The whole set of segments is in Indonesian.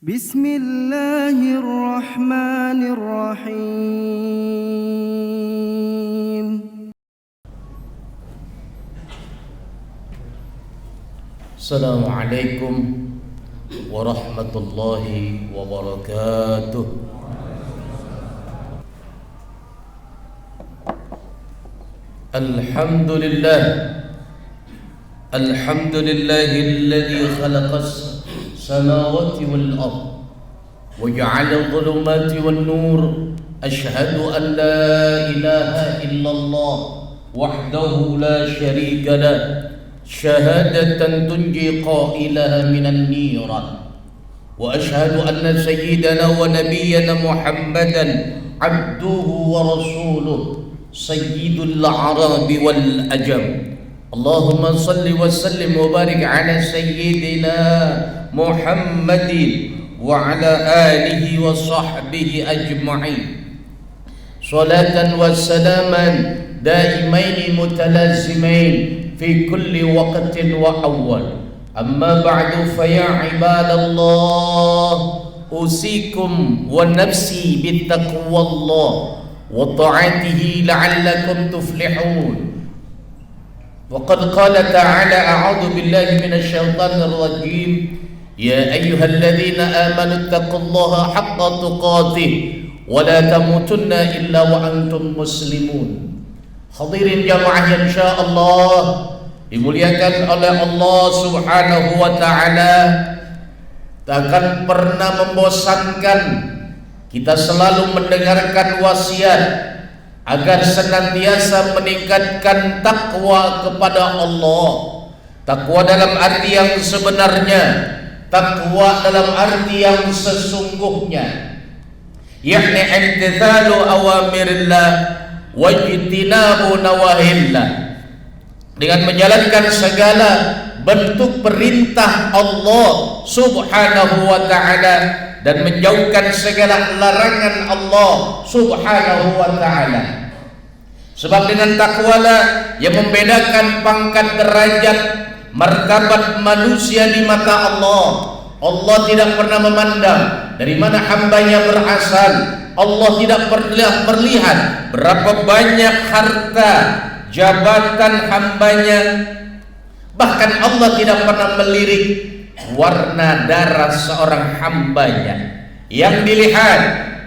Bismillahirrahmanirrahim. Assalamualaikum warahmatullahi wabarakatuh. Alhamdulillah, alhamdulillahilladzi khalaqas samawati wal ard wa ja'ala adh-dhulumati wan nur. Ashhadu an la ilaha illallah wahdahu la syarika lah, syahadatan tunji qailaha minan niran. Wa ashhadu anna sayyidana wa nabiyyana Muhammadan abduhu wa rasuluh sayyidul arabi wal ajam. Allahumma salli wa sallim wa barik ala sayyidina Muhammadin wa ala alihi wa sahbihi ajma'in. Salatan wa salaman daimaini mutalazimain fi kulli waqtin wa awwal. Amma ba'du fa ya ibadallah, usikum wa nafsi bittaqwallah wa ta'atihi la'allakum tuflihun. Wa qad qala ta'ala a'udzu billahi minasy syaithanir rajim. Ya ayyuhalladzina amanu taqullaha haqqa tuqatih wa la tamutunna illa wa antum muslimun. Hadirin jamaah yang insyaallah dimuliakan oleh Allah Subhanahu wa taala, takkan pernah membosankan kita selalu mendengarkan wasiat agar senantiasa meningkatkan takwa kepada Allah. Takwa dalam arti yang sebenarnya, takwa dalam arti yang sesungguhnya, yakni imtithalu awamirillah wajtinabu nawahillah, dengan menjalankan segala bentuk perintah Allah Subhanahu wa ta'ala dan menjauhkan segala larangan Allah Subhanahu wa ta'ala. Sebab dengan takwalah yang membedakan pangkat derajat martabat manusia di mata Allah. Allah tidak pernah memandang dari mana hambanya berasal. Allah tidak pernah melihat berapa banyak harta jabatan hambanya. Bahkan Allah tidak pernah melirik warna darah seorang hambanya. Yang dilihat,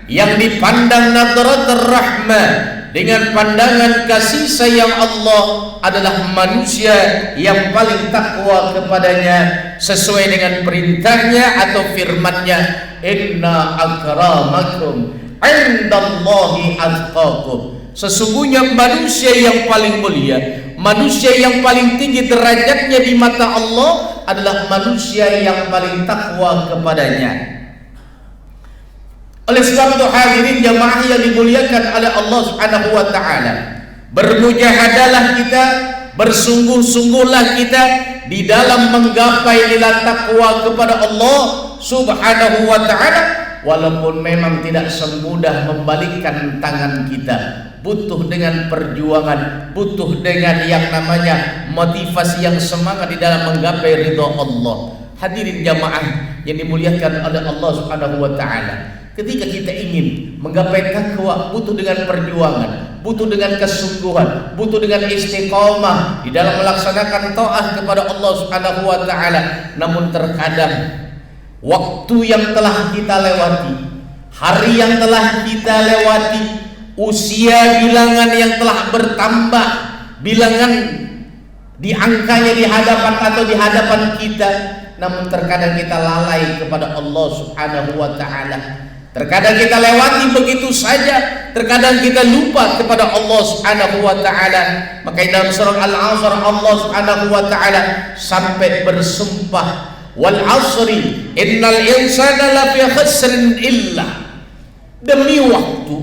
yang dipandang nadratur rahmah, dengan pandangan kasih sayang Allah adalah manusia yang paling takwa kepadanya sesuai dengan perintahnya atau firman-Nya, inna akramakum indallahi atqakum. Sesungguhnya manusia yang paling mulia, manusia yang paling tinggi derajatnya di mata Allah adalah manusia yang paling takwa kepadanya. Oleh sebab itu hadirin jamaah yang dimuliakan oleh Allah Subhanahu wa taala, bermujahadalah kita, bersungguh-sungguhlah kita di dalam menggapai nilai takwa kepada Allah Subhanahu wa taala, walaupun memang tidak semudah membalikkan tangan kita. Butuh dengan perjuangan, butuh dengan yang namanya motivasi yang semangat di dalam menggapai ridha Allah. Hadirin jamaah yang dimuliakan oleh Allah Subhanahu wa taala, ketika kita ingin menggapai takwa, butuh dengan perjuangan, butuh dengan kesungguhan, butuh dengan istiqamah di dalam melaksanakan taat kepada Allah Subhanahu wa taala. Namun terkadang waktu yang telah kita lewati, hari yang telah kita lewati, usia bilangan yang telah bertambah, bilangan di angkanya di hadapan atau di hadapan kita, namun terkadang kita lalai kepada Allah Subhanahu wa taala. Terkadang kita lewati begitu saja, terkadang kita lupa kepada Allah Subhanahu wa taala. Maka dalam surah Al-Asr Allah Subhanahu wa taala sampai bersumpah, wal asri innal insana lafi khusrin illa, demi waktu.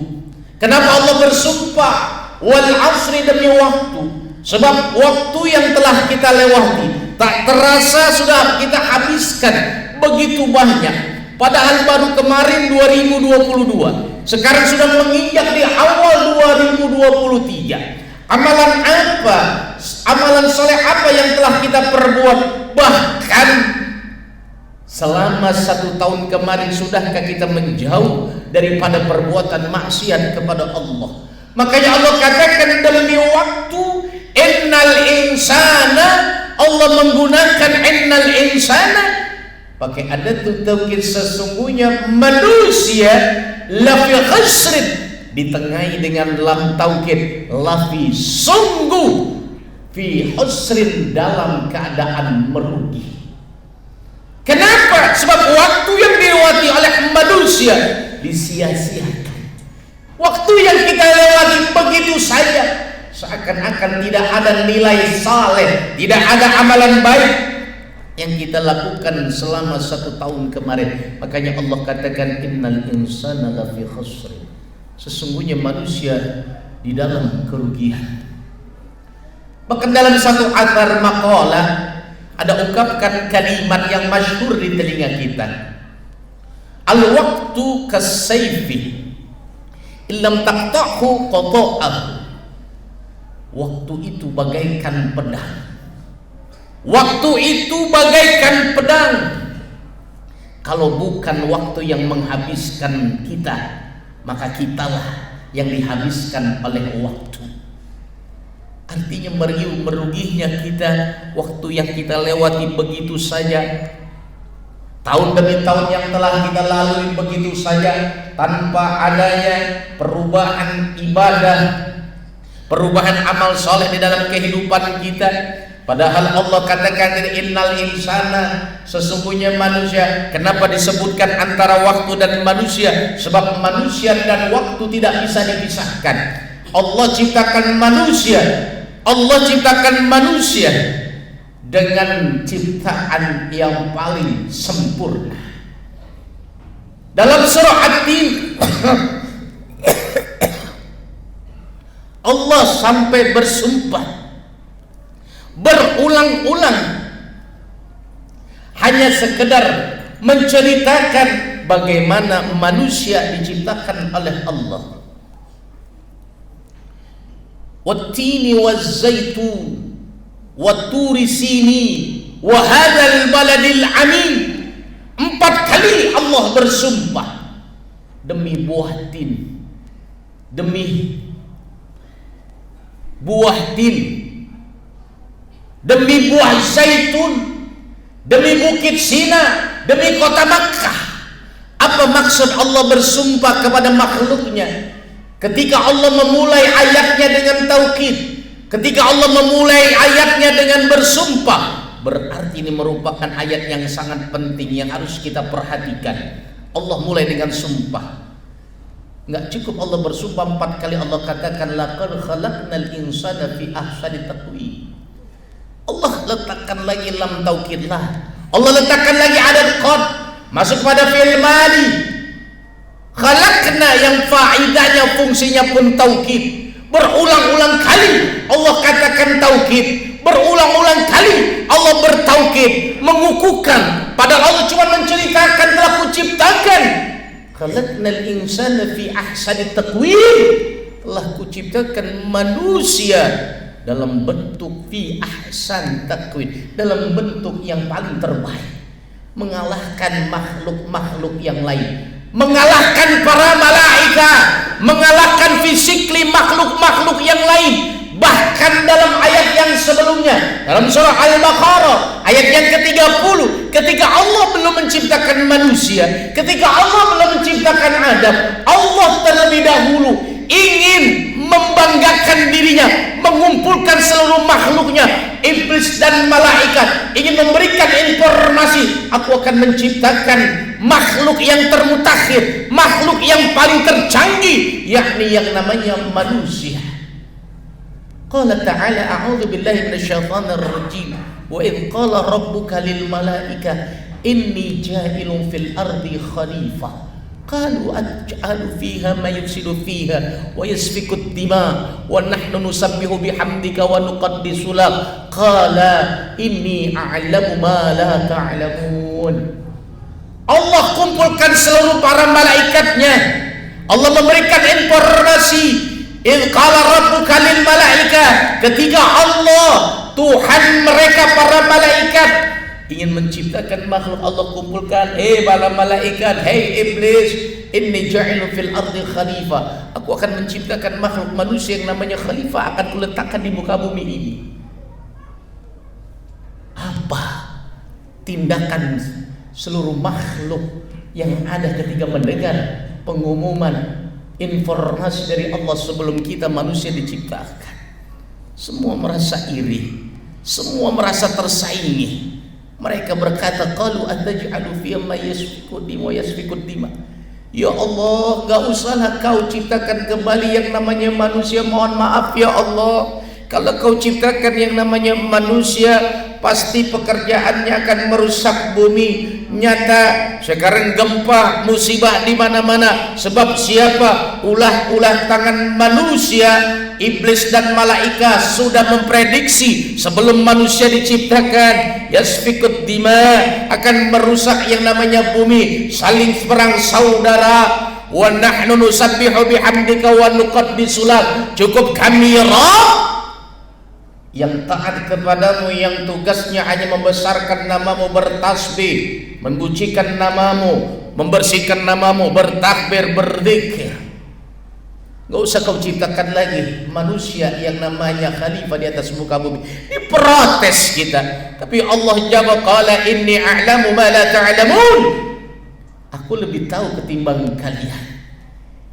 Kenapa Allah bersumpah wal asri, demi waktu? Sebab waktu yang telah kita lewati tak terasa sudah kita habiskan begitu banyak. Padahal baru kemarin 2022, sekarang sudah menginjak di awal 2023. Amalan apa, amalan soleh apa yang telah kita perbuat? Bahkan Selama 1 tahun kemarin sudahkah kita menjauh daripada perbuatan maksiat kepada Allah? Makanya Allah katakan demi waktu innal insana, Allah menggunakan innal insana pakai adatul taukid, sesungguhnya manusia lafi khasrin, ditengahi dengan lam taukid, lafi sungguh, fi khasrin dalam keadaan merugi. Kenapa? Sebab waktu yang dilewati oleh manusia disia-siakan. Waktu yang kita lewati begitu saja, seakan-akan tidak ada nilai saleh, tidak ada amalan baik yang kita lakukan selama 1 tahun kemarin. Makanya Allah katakan innal insana lafi khusrin, sesungguhnya manusia di dalam kerugian. Bahkan dalam satu athar maqalah ada ungkapkan kalimat yang masyhur di telinga kita, al-waqtu kas-sayfi illam taqta'hu qata'ahu. Waktu itu bagaikan pedang. Waktu itu bagaikan pedang. Kalau bukan waktu yang menghabiskan kita, maka kitalah yang dihabiskan oleh waktu. Artinya meruginya kita waktu yang kita lewati begitu saja. Tahun demi tahun yang telah kita lalui begitu saja tanpa adanya perubahan ibadah, perubahan amal soleh di dalam kehidupan kita. Padahal Allah katakan innal insana, sesungguhnya manusia. Kenapa disebutkan antara waktu dan manusia? Sebab manusia dan waktu tidak bisa dipisahkan. Allah ciptakan manusia dengan ciptaan yang paling sempurna. Dalam surah At-Tin Allah sampai bersumpah berulang-ulang hanya sekedar menceritakan bagaimana manusia diciptakan oleh Allah. Wat-tini waz-zaitun wat-turi sini wa hadzal baladil amin. 4 kali Allah bersumpah demi buah tin, demi buah tin, demi buah zaitun, demi bukit Sina, demi kota Makkah. Apa maksud Allah bersumpah kepada makhluknya? Ketika Allah memulai ayatnya dengan taukid, ketika Allah memulai ayatnya dengan bersumpah, berarti ini merupakan ayat yang sangat penting yang harus kita perhatikan. Allah mulai dengan sumpah. Enggak cukup Allah bersumpah 4 kali, Allah katakan laqad khalaqnal insana fi ahsani taqwim. Allah letakkan lagi lam taukid lah. Allah letakkan lagi adat qad masuk pada fi'il madi. Khalaqna yang faidahnya fungsinya pun taukid. Berulang-ulang kali Allah katakan taukid, berulang-ulang kali Allah bertaukid, mengukuhkan. Padahal Allah cuma menceritakan telah kuciptakan. Khalaqnal insana fi ahsani taqwim, telah kuciptakan manusia dalam bentuk fi ahsan taqwim, dalam bentuk yang paling terbaik, mengalahkan makhluk-makhluk yang lain, mengalahkan para malaikat, mengalahkan fisikly makhluk-makhluk yang lain. Bahkan dalam ayat yang sebelumnya, dalam surah Al-Baqarah ayat yang ke-30, ketika Allah belum menciptakan manusia, ketika Allah belum menciptakan Adam, Allah terlebih dahulu ingin membanggakan dirinya, mengumpulkan seluruh makhluknya, iblis dan malaikat, ingin memberikan informasi, aku akan menciptakan makhluk yang termutakhir, makhluk yang paling tercanggih, yakni yang namanya manusia. Qala ta'ala a'udzu billahi minasyaitonir rajim wa idh qala rabbuka lil malaika inni ja'ilun fil ardi khalifah qalu aj'alu fiha ma yufsidu fiha wa yasfiku ad-dima wa nahnu nusabbihu bihamdika wa nuqaddisu lak qala inni a'lamu ma la ta'lamun. Allah kumpulkan seluruh para malaikatnya. Allah memberikan informasi. Idh qala rabbuka lil malaika, ketika Allah Tuhan mereka para malaikat ingin menciptakan makhluk, Allah kumpulkan, para malaikat, iblis, inni ja'ilun fil ardi khalifah, aku akan menciptakan makhluk manusia yang namanya khalifah, akan kuletakkan di muka bumi ini. Apa tindakan seluruh makhluk yang ada ketika mendengar pengumuman informasi dari Allah sebelum kita manusia diciptakan? Semua merasa iri, semua merasa tersaingi. Mereka berkata, qalu ataj'alu fiyha ma yasfiku dima wa yasfiku dima. Ya Allah, gak usahlah kau ciptakan kembali yang namanya manusia. Mohon maaf ya Allah, kalau kau ciptakan yang namanya manusia, pasti pekerjaannya akan merusak bumi. Nyata sekarang gempa, musibah di mana-mana. Sebab siapa? Ulah-ulah tangan manusia. Iblis dan malaikat sudah memprediksi sebelum manusia diciptakan, yasfikut dima, akan merusak yang namanya bumi, saling perang saudara. Wa nahnu nusabbihu bihamdika wa nuqaddisu lak. Cukup kami ya Rabb yang taat kepadamu, yang tugasnya hanya membesarkan namamu, bertasbih, mensucikan namamu, membersihkan namamu, bertakbir, berzikir. Gak usah kau ciptakan lagi manusia yang namanya khalifah di atas muka bumi. Diprotes kita, tapi Allah jawab, qala inni a'lamu ma la ta'lamun. Aku lebih tahu ketimbang kalian.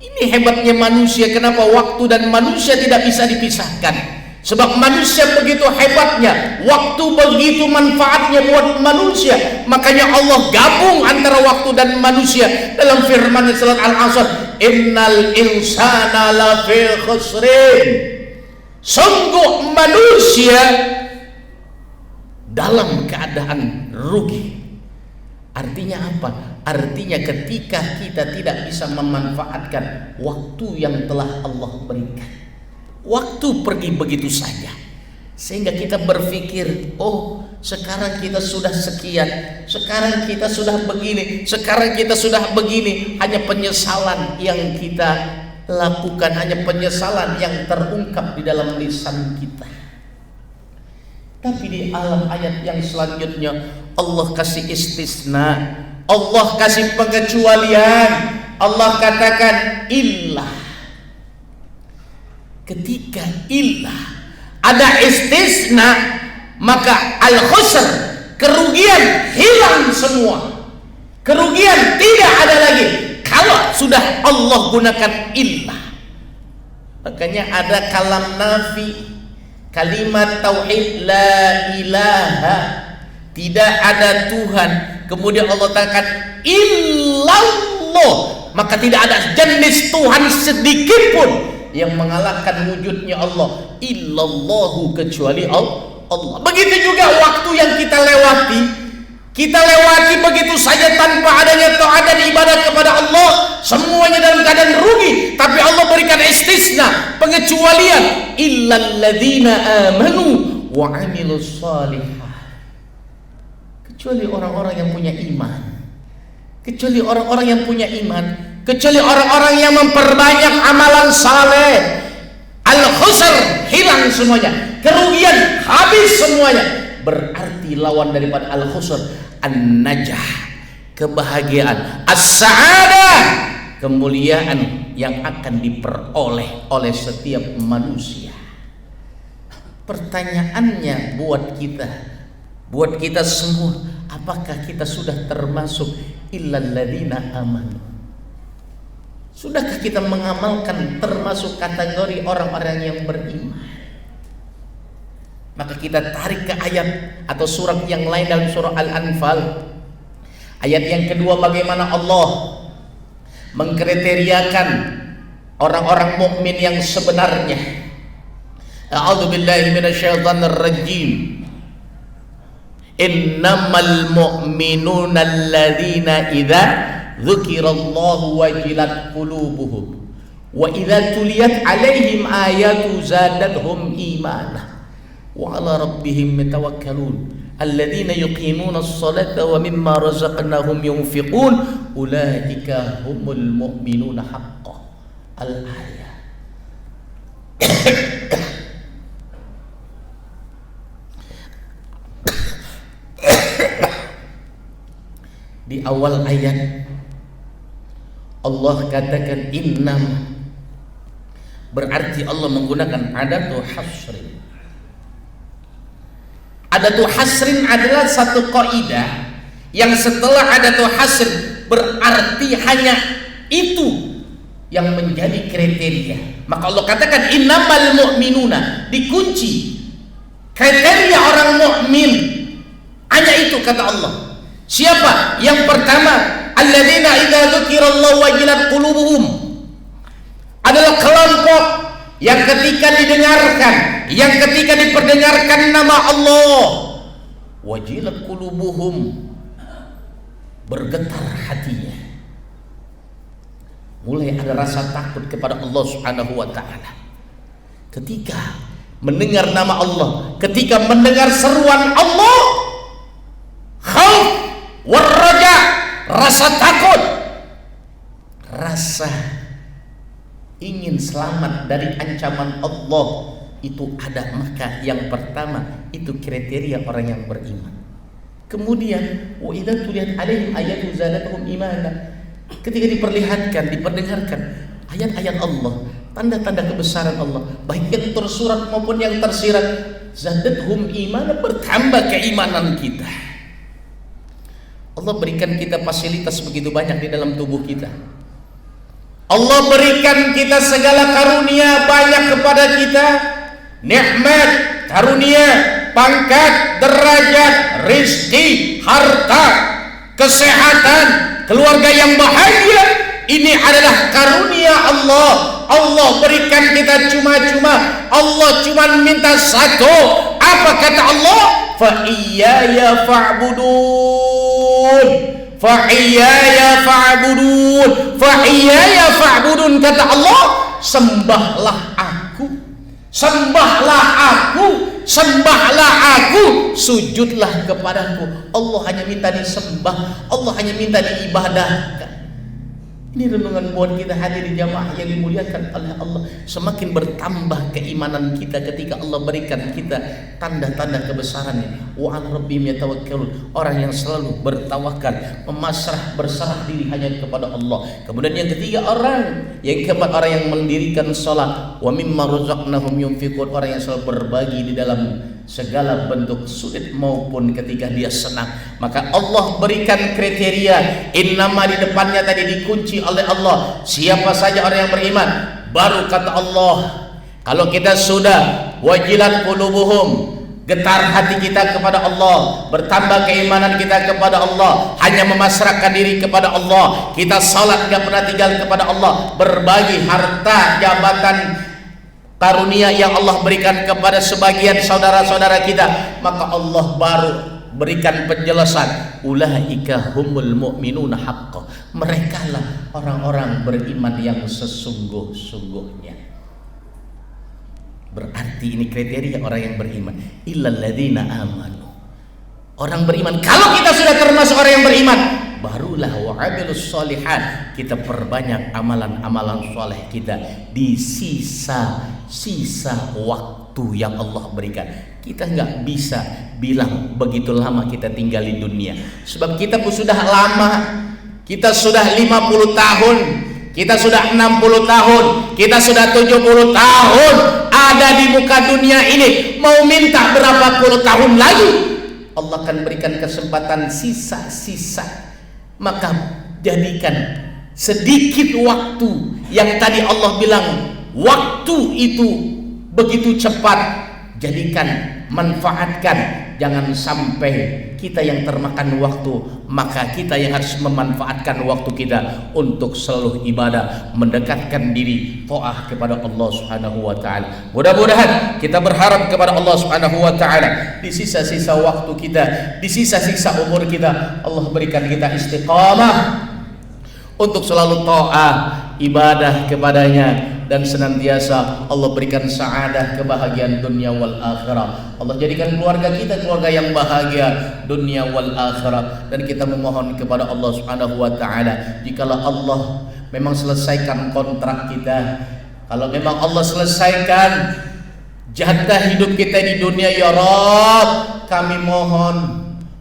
Ini hebatnya manusia. Kenapa waktu dan manusia tidak bisa dipisahkan? Sebab manusia begitu hebatnya, waktu begitu manfaatnya buat manusia. Makanya Allah gabung antara waktu dan manusia dalam firman surat Al-Asr, innal insana lafi khusrin. Sungguh manusia dalam keadaan rugi. Artinya apa? Artinya ketika kita tidak bisa memanfaatkan waktu yang telah Allah berikan. Waktu pergi begitu saja, sehingga kita berpikir, oh sekarang kita sudah sekian, sekarang kita sudah begini, sekarang kita sudah begini. Hanya penyesalan yang kita lakukan, hanya penyesalan yang terungkap di dalam lisan kita. Tapi di alam ayat yang selanjutnya Allah kasih istisna, Allah kasih pengecualian. Allah katakan illah. Ketika illah ada istisna, maka al-khusr, kerugian hilang semua. Kerugian tidak ada lagi kalau sudah Allah gunakan illah. Makanya ada kalam nafi, kalimat tauhid la ilaha, tidak ada Tuhan. Kemudian Allah katakan illallah, maka tidak ada jenis Tuhan sedikit pun yang mengalahkan wujudnya Allah, illallahu, kecuali Allah. Begitu juga waktu yang kita lewati begitu saja tanpa adanya taat dan ibadah kepada Allah, semuanya dalam keadaan rugi. Tapi Allah berikan istisna, pengecualian, illalladzina amanu wa amilus salihah. Kecuali orang-orang yang punya iman, kecuali orang-orang yang punya iman, kecuali orang-orang yang memperbanyak amalan saleh. Al-khusr, hilang semuanya, kerugian habis semuanya. Berarti lawan daripada al-khusr an-najah, kebahagiaan, as-sa'adah, kemuliaan yang akan diperoleh oleh setiap manusia. Pertanyaannya buat kita semua, apakah kita sudah termasuk illalladzina amanu? Sudahkah kita mengamalkan termasuk kategori orang-orang yang beriman? Maka kita tarik ke ayat atau surat yang lain dalam surah Al-Anfal. Ayat yang kedua, bagaimana Allah mengkriteriakan orang-orang mukmin yang sebenarnya. A'udzubillahi minasyaitonir rajim. Innamal mu'minuna alladzina idza dzukirallahu wajilat qulubuhum wa idza tuliyat alaihim ayatu zadatuhum imana wa ala rabbihim yatawakkalun alladzina yuqimuna as-salata wa mimma razaqnahum yunfiqun ulaika humul mu'minuna haqqan. Al-ayah. Di awal ayat Allah katakan innam, berarti Allah menggunakan adatu hasrin. Adatu hasrin adalah satu kaidah yang setelah adatu hasrin berarti hanya itu yang menjadi kriteria. Maka Allah katakan innamal mu'minuna, dikunci kriteria orang mukmin hanya itu kata Allah. Siapa? Yang pertama, alladzina idza dzukirallahu wajilat qulubuhum, adalah kelompok yang ketika didengarkan, yang ketika diperdengarkan nama Allah, wajilat qulubuhum, bergetar hatinya, mulai ada rasa takut kepada Allah Subhanahu wa taala. Ketika mendengar nama Allah, ketika mendengar seruan Allah, khauf warraja, rasa takut, rasa ingin selamat dari ancaman Allah itu ada. Maka yang pertama itu kriteria orang yang beriman. Kemudian wa idza tuliyat alaihim ayatu zadatuhum imana, ketika diperlihatkan, diperdengarkan ayat-ayat Allah, tanda-tanda kebesaran Allah, baik yang tersurat maupun yang tersirat, zadatuhum imana, bertambah keimanan kita. Allah berikan kita fasilitas begitu banyak di dalam tubuh kita. Allah berikan kita segala karunia banyak kepada kita, nikmat, karunia, pangkat, derajat, rizki, harta, kesehatan, keluarga yang bahagia. Ini adalah karunia Allah. Allah berikan kita cuma-cuma. Allah cuma minta satu. Apa kata Allah? Fa iyaya fa'budun, fa iyaya fa'budun, fa iyaya fa'budun, kata Allah, sembahlah aku, sembahlah aku, sembahlah aku, sujudlah kepadaku. Allah hanya minta disembah, Allah hanya minta diibadahkan. Ini renungan buat kita hadir di jamaah yang dimuliakan oleh Allah. Semakin bertambah keimanan kita ketika Allah berikan kita tanda-tanda kebesarannya. Wa 'ala rabbihim yatawakkalun, orang yang selalu bertawakal, memasrah, berserah diri hanya kepada Allah. Kemudian yang ketiga, yang keempat, orang yang mendirikan salat. Wa mimma razaqnahum yunfiqun, orang yang selalu berbagi di dalam segala bentuk sulit maupun ketika dia senang. Maka Allah berikan kriteria, innama di depannya tadi dikunci oleh Allah. Siapa saja orang yang beriman, baru kata Allah, kalau kita sudah wajilat qulubuhum, getar hati kita kepada Allah, bertambah keimanan kita kepada Allah, hanya memasrahkan diri kepada Allah, kita salat gak pernah tinggal kepada Allah, berbagi harta, jabatan, karunia yang Allah berikan kepada sebagian saudara-saudara kita, maka Allah baru berikan penjelasan, ulaika humul mu'minuna haqqan, merekalah orang-orang beriman yang sesungguh-sungguhnya. Berarti ini kriteria orang yang beriman, illal ladzina amanu, orang beriman. Kalau kita sudah termasuk orang yang beriman, barulah wa'amilus sholihat, kita perbanyak amalan-amalan soleh kita di sisa waktu yang Allah berikan. Kita nggak bisa bilang begitu lama kita tinggal di dunia, sebab kita pun sudah lama. Kita sudah 50 tahun, kita sudah 60 tahun, kita sudah 70 tahun ada di muka dunia ini. Mau minta berapa puluh tahun lagi, Allah akan berikan kesempatan sisa-sisa. Maka jadikan sedikit waktu yang tadi Allah bilang waktu itu begitu cepat, jadikan, manfaatkan. Jangan sampai kita yang termakan waktu, maka kita yang harus memanfaatkan waktu kita untuk selalu ibadah, mendekatkan diri taat kepada Allah Subhanahu wa taala. Mudah-mudahan kita berharap kepada Allah Subhanahu wa taala di sisa-sisa waktu kita, di sisa-sisa umur kita, Allah berikan kita istiqamah untuk selalu taat, ibadah kepadanya, dan senantiasa Allah berikan sa'adah, kebahagiaan dunia wal akhirah. Allah jadikan keluarga kita keluarga yang bahagia dunia wal akhirah. Dan kita memohon kepada Allah Subhanahu wa taala, jikalau Allah memang selesaikan kontrak kita, kalau memang Allah selesaikan jatah hidup kita di dunia, ya Rabb, kami mohon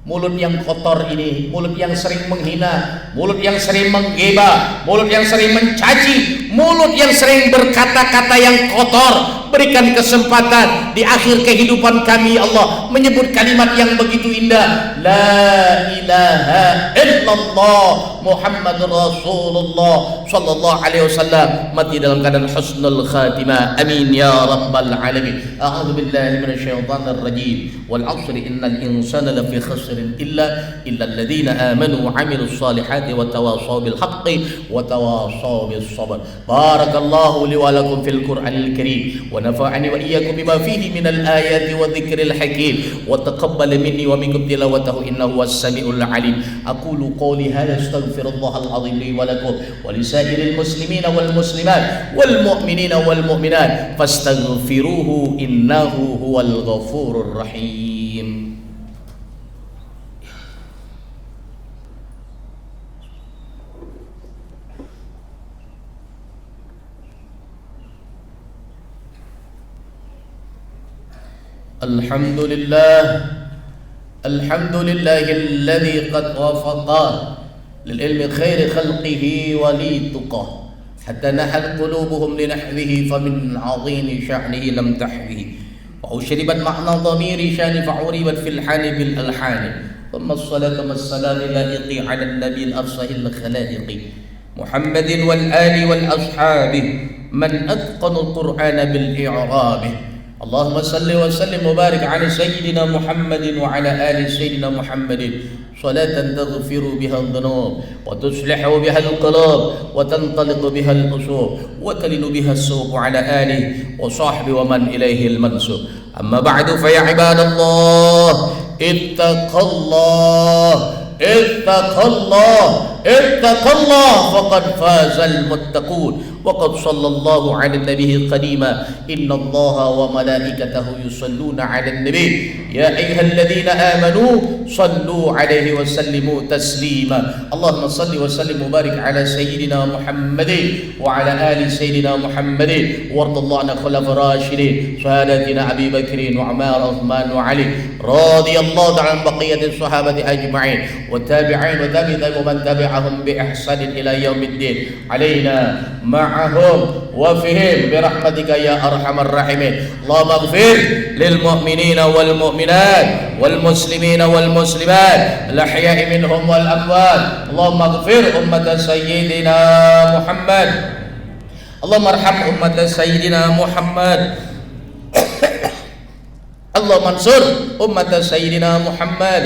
Mulut yang kotor ini, mulut yang sering menghina, mulut yang sering menggibah, mulut yang sering mencaci, mulut yang sering berkata-kata yang kotor. Berikan kesempatan di akhir kehidupan kami, ya Allah, menyebut kalimat yang begitu indah, la ilaha illallah Muhammadur Rasulullah sallallahu alaihi wasallam, mati dalam keadaan husnul khatimah. Amin ya rabbal alamin. A'udzu billahi minasyaitonir rajim. Wal 'asri innal insana lafi khusr illa alladhina amanu wa 'amilus solihati wa tawassaw bil haqqi wa tawassaw bis sabr. Barakallahu li wa lakum fil Qur'anil Karim wa nafa'ani wa iyyakum bima fihi minal ayati wa dzikril hakim wa taqabbal minni wa minkum tilawatahu innahu was-sami'ul 'alim. Aqulu qawli hadha astaghfirullahal 'azim li wa lakum wa li sa'iril muslimina wal muslimat wal mu'minina wal mu'minat fastaghfiruhu innahu huwal ghafurur rahim. Alhamdulillah, alhamdulillahilladzi qad wafaqa lil ilmi khairi khalqihi wa li tuqah hatta nahat qulubuhum li nahwihi famin 'azimi sya'nihi lam tahwihi wa ushribat ma'na dhamiri syani fa'uribat fil hali bil alhani thumma as-salatu was-salamu laiqi 'ala an-nabiy al-afsahil khalaiqi Muhammadin wal ali wal ashabi man atqana al-Qur'ana bil i'rabi. Allahumma salli wa sallim wa barik ala sayyidina Muhammadin wa ala ali sayyidina Muhammadin salatan taghfiru biha adh-dhunub wa tuslihu biha al-qulub wa tantaliqu biha al-usub wa talinu biha as-suq ala alihi wa sahbihi wa man ilayhi al-mansub. Amma ba'du fa ya ibadallah ittaqullah ittaqullah ittaqullah faqad fazal muttaqun. وقد صلى الله على النبي قديما إن الله وملائكته يصلون على النبي يا أيها الذين آمنوا صلوا عليه وسلموا تسليما. اللهم صل وسلم وبارك على سيدنا محمد وعلى آل سيدنا محمد وارض الله عن الخلفاء الراشدين سادتنا أبي بكر وعمر وعثمان وعلي رضي الله تعالى عن بقية الصحابة أجمعين والتابعين وتابعين ومن تبعهم بإحسان إلى يوم الدين علينا معهم وفيهم برحمتك يا أرحم الراحمين. اللهم اغفر للمؤمنين والمؤمنات والمسلمين والمسلمات الأحياء منهم والأموات. اللهم اغفر أمة سيدنا محمد. اللهم ارحم أمة سيدنا محمد. اللهم انصر أمة سيدنا محمد.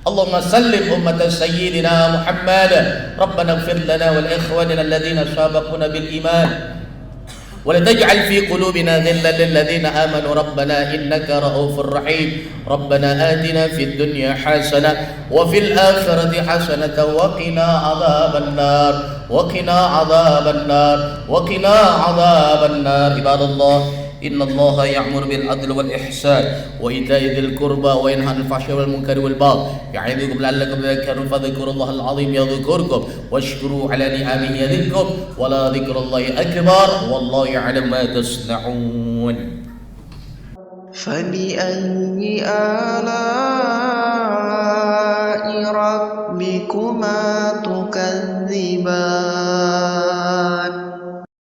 اللهم سلم أمة سيدنا محمد. ربنا اغفر لنا ولإخواننا الذين سبقونا بالإيمان ولا تجعل في قلوبنا غلا للذين آمنوا ربنا إنك رؤوف رحيم. ربنا آتنا في الدنيا حسنة وفي الآخرة حسنة وقنا عذاب النار وقنا عذاب النار وقنا عذاب النار. عباد الله إن الله يأمر بالعدل والإحسان وإيتاء ذي القربى وينهى عن الفحشاء والمنكر والبغي يعظكم لعلكم تذكرون فاذكروا الله العظيم يذكركم واشكروا على نعمه يزدكم ولذكر الله أكبر والله يعلم ما تصنعون. فبأي آلاء ربكما تكذبان